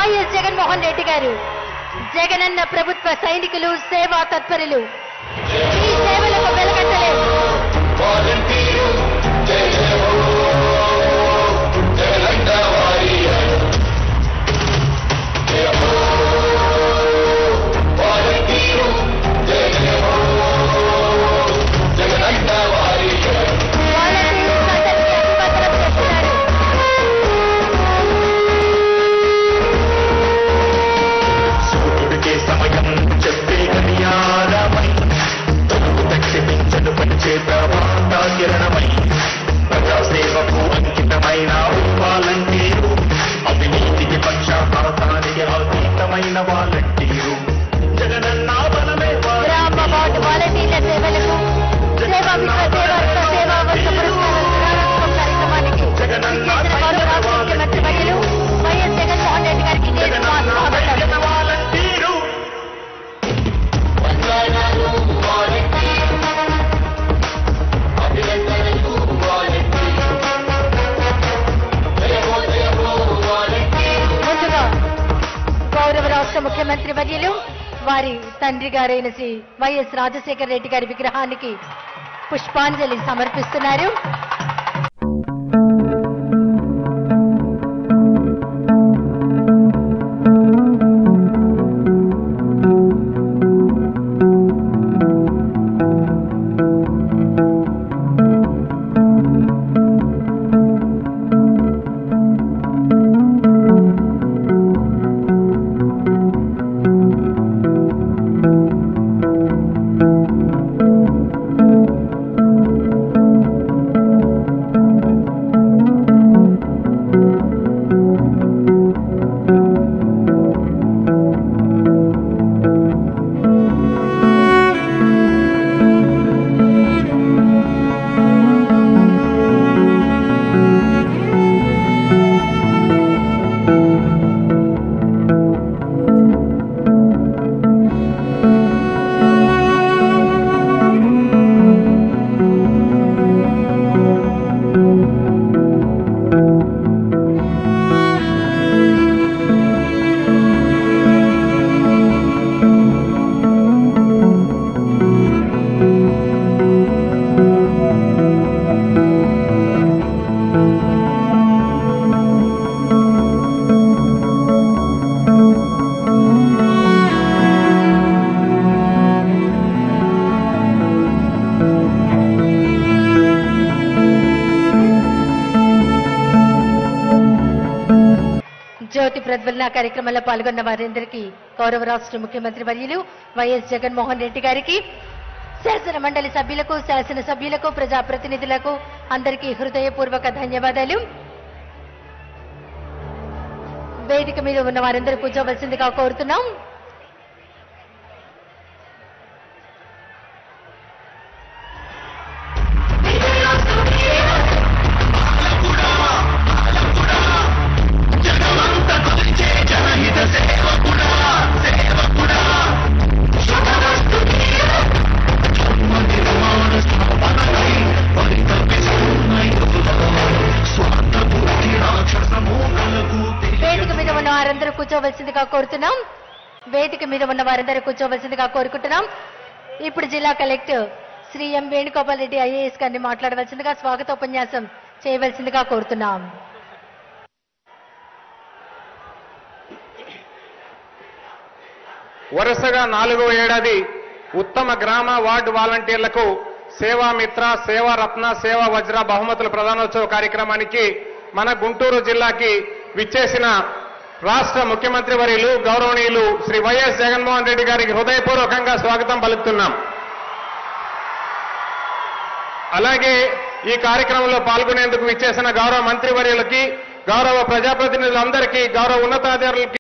YS Jaganmohan Reddy గారు జగనన్న ప్రభుత్వ సైనికులు సేవా తత్పరులు ఈ సేవలకు వెలగట్టలేవు. ప్రజాసేవకు అంకితమైన వాలంటీరు, అవినీతికి పక్షపాతానికి అతీతమైన వాలంటీరు, జగనన్న బలమే గ్రామ వార్డు వాలంటీర్ల సేవలకు సేవా సేవా వర్ష పురస్కారం కార్యక్రమానికి రాష్ట్ర ముఖ్యమంత్రి వర్యులు వైఎస్ జగన్మోహన్ రెడ్డి గారికి వాలంటీరు రాష్ట్ర ముఖ్యమంత్రి వర్యులు వారి తండ్రి గారైన శ్రీ వైఎస్ రాజశేఖర రెడ్డి గారి విగ్రహానికి పుష్పాంజలి సమర్పిస్తున్నారు. జ్యోతి ప్రజ్వలన కార్యక్రమంలో పాల్గొన్న వారందరికీ గౌరవ రాష్ట్ర ముఖ్యమంత్రి వర్యులు వైఎస్ జగన్మోహన్ రెడ్డి గారికి, శాసన మండలి సభ్యులకు, శాసన సభ్యులకు, ప్రజాప్రతినిధులకు అందరికీ హృదయపూర్వక ధన్యవాదాలు. వేదిక మీద ఉన్న వారందరూ కూర్చోవలసిందిగా కోరుతున్నాం. వేదిక మీద ఉన్న వారందరూ కూర్చోవలసిందిగా కోరుకుంటున్నాం. ఇప్పుడు జిల్లా కలెక్టర్ శ్రీ ఎం వేణుగోపాల్ రెడ్డి ఐఏఎస్ గారిని మాట్లాడవలసిందిగా, స్వాగతోపన్యాసం చేయవలసిందిగా కోరుతున్నాం. వరుసగా 4వ ఏడాది ఉత్తమ గ్రామ వార్డు వాలంటీర్లకు సేవామిత్ర, సేవారత్న, సేవా వజ్ర బహుమతుల ప్రదానోత్సవ కార్యక్రమానికి మన గుంటూరు జిల్లాకి విచ్చేసిన రాష్ట్ర ముఖ్యమంత్రి వర్యులు గౌరవనీయులు శ్రీ వైఎస్ జగన్మోహన్ రెడ్డి గారికి హృదయపూర్వకంగా స్వాగతం పలుకుతున్నాం. అలాగే ఈ కార్యక్రమంలో పాల్గొనేందుకు విచ్చేసిన గౌరవ మంత్రివర్యులకి, గౌరవ ప్రజాప్రతినిధులందరికీ, గౌరవ ఉన్నతాధికారులకి